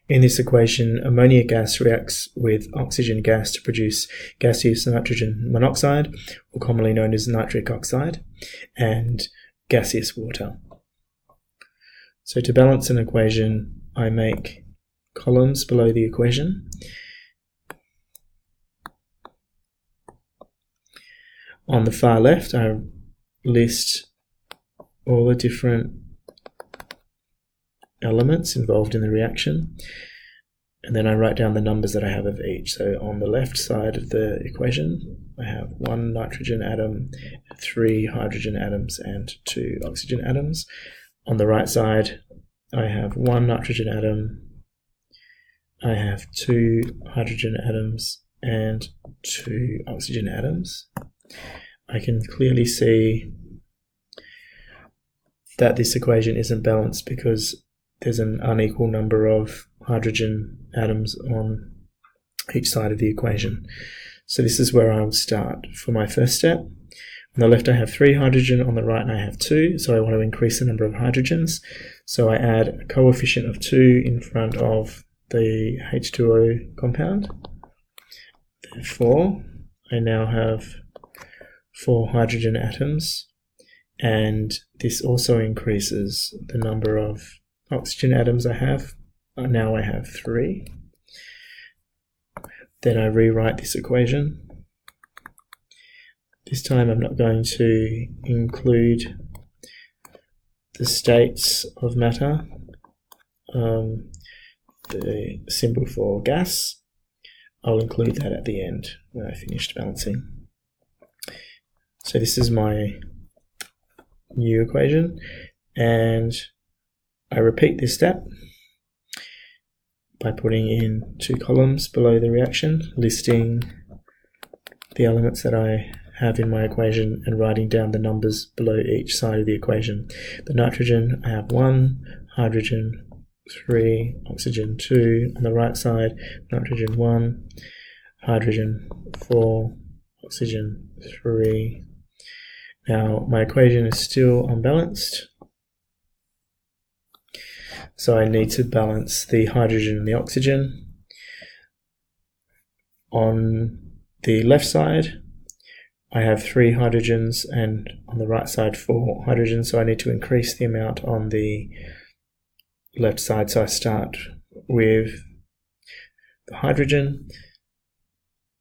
In this equation, ammonia gas reacts with oxygen gas to produce gaseous nitrogen monoxide, or commonly known as nitric oxide, and gaseous water. So to balance an equation, I make columns below the equation. On the far left, I list all the different elements involved in the reaction, and then I write down the numbers that I have of each. So on the left side of the equation, I have 1 nitrogen atom, 3 hydrogen atoms, and 2 oxygen atoms. On the right side, I have 1 nitrogen atom, I have 2 hydrogen atoms, and 2 oxygen atoms. I can clearly see that this equation isn't balanced because there's an unequal number of hydrogen atoms on each side of the equation. So this is where I will start for my first step. On the left I have 3 hydrogen, on the right I have 2, so I want to increase the number of hydrogens. So I add a coefficient of 2 in front of the H2O compound. Therefore, I now have 4 hydrogen atoms, and this also increases the number of oxygen atoms I have. Now I have 3. Then I rewrite this equation. This time I'm not going to include the states of matter, the symbol for gas. I'll include that at the end when I finished balancing. So this is my new equation, and I repeat this step by putting in 2 columns below the reaction, listing the elements that I have in my equation and writing down the numbers below each side of the equation. The nitrogen, I have 1, hydrogen 3, oxygen 2. On the right side, nitrogen 1, hydrogen 4, oxygen 3. Now my equation is still unbalanced, so I need to balance the hydrogen and the oxygen. On the left side, I have 3 hydrogens, and on the right side 4 hydrogens, so I need to increase the amount on the left side. So I start with the hydrogen.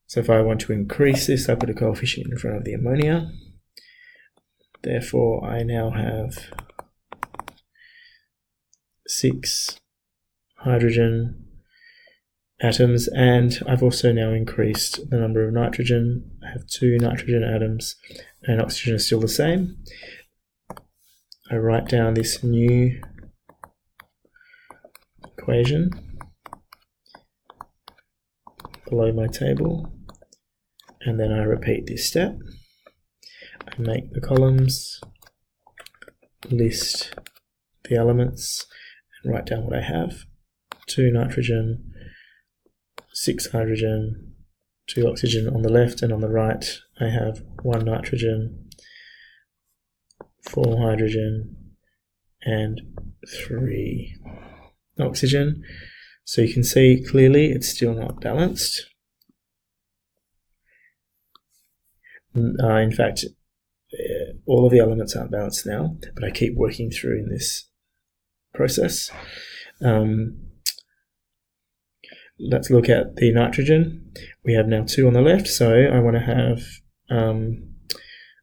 So if I want to increase this, I put a coefficient in front of the ammonia. Therefore, I now have 6 hydrogen atoms, and I've also now increased the number of nitrogen. I have 2 nitrogen atoms, and oxygen is still the same. I write down this new equation below my table, and then I repeat this step. I make the columns, list the elements, and write down what I have. 2 nitrogen, 6 hydrogen, 2 oxygen on the left, and on the right I have 1 nitrogen, 4 hydrogen, and 3 oxygen. So you can see clearly it's still not balanced. In fact, all of the elements aren't balanced now, but I keep working through in this process. Let's look at the nitrogen. We have now 2 on the left, so I want to have,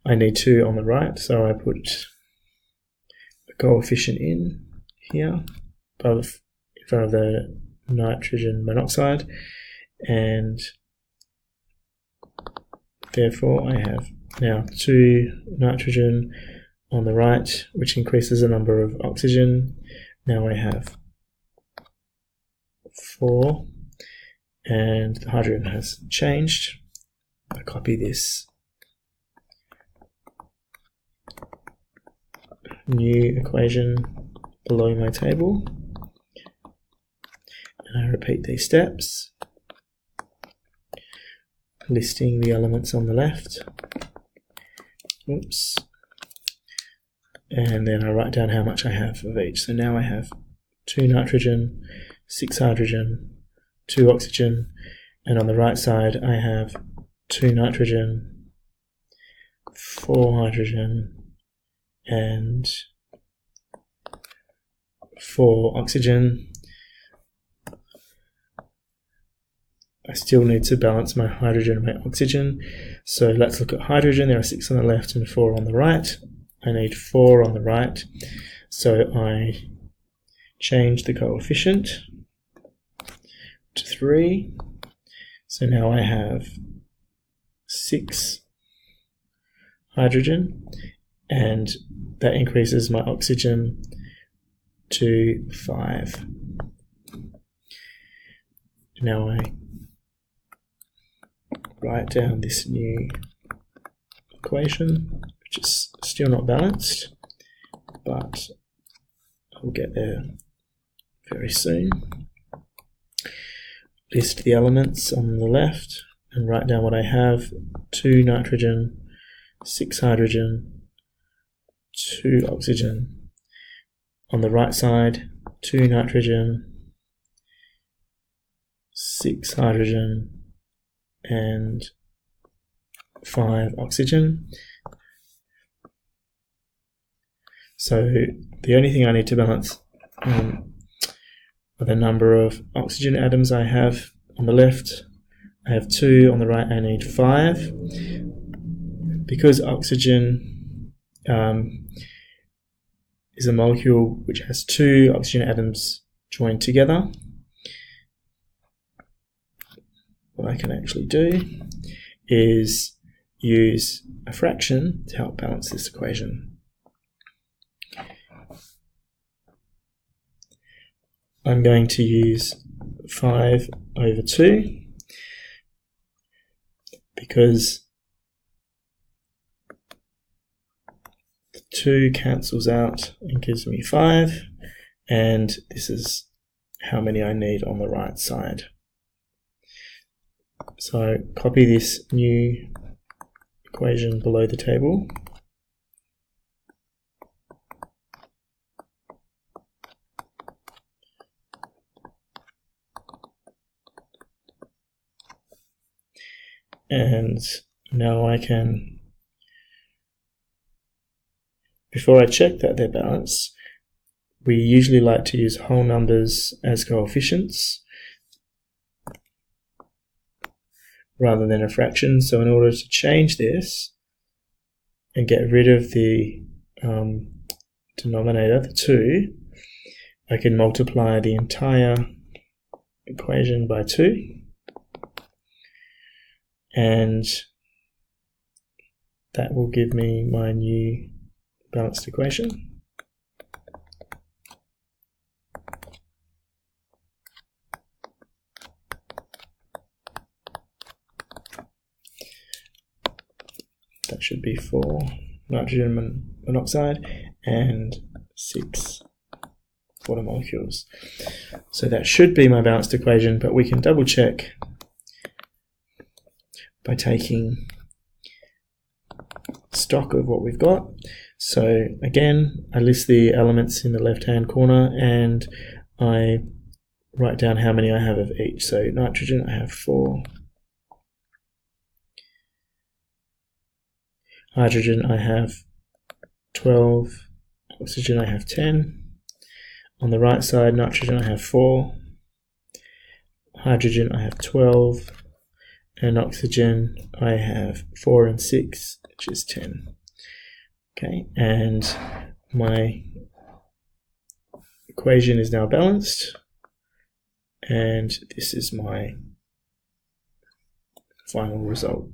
I need 2 on the right, so I put a coefficient in here above, in front of the nitrogen monoxide, and therefore I have now 2 nitrogen on the right, which increases the number of oxygen. Now I have 4, and the hydrogen has changed. I copy this new equation below my table, and I repeat these steps, listing the elements on the left. Oops. And then I write down how much I have of each. So now I have 2 nitrogen, 6 hydrogen, 2 oxygen, and on the right side I have 2 nitrogen, 4 hydrogen, and 4 oxygen. I still need to balance my hydrogen and my oxygen. So let's look at hydrogen. There are 6 on the left and 4 on the right. I need 4 on the right. So I change the coefficient to 3. So now I have 6 hydrogen, and that increases my oxygen to 5. Now I write down this new equation, which is still not balanced, but I'll get there very soon. List the elements on the left and write down what I have: 2 nitrogen, 6 hydrogen, 2 oxygen. On the right side, 2 nitrogen, 6 hydrogen, and 5 oxygen. So the only thing I need to balance are the number of oxygen atoms I have. On the left I have 2, on the right I need 5. Because oxygen is a molecule which has 2 oxygen atoms joined together, what I can actually do is use a fraction to help balance this equation. I'm going to use 5 over 2 because the 2 cancels out and gives me 5, and this is how many I need on the right side. So copy this new equation below the table. And now I can, before I check that they're balanced, we usually like to use whole numbers as coefficients rather than a fraction. So in order to change this and get rid of the denominator, the 2, I can multiply the entire equation by 2. And that will give me my new balanced equation. That should be 4 nitrogen monoxide and 6 water molecules. So that should be my balanced equation, but we can double check by taking stock of what we've got. So again, I list the elements in the left hand corner and I write down how many I have of each. So nitrogen I have 4, hydrogen I have 12, oxygen I have 10. On the right side, nitrogen I have 4, hydrogen I have 12, and oxygen I have 4 and 6, which is 10. Okay, and my equation is now balanced, and this is my final result.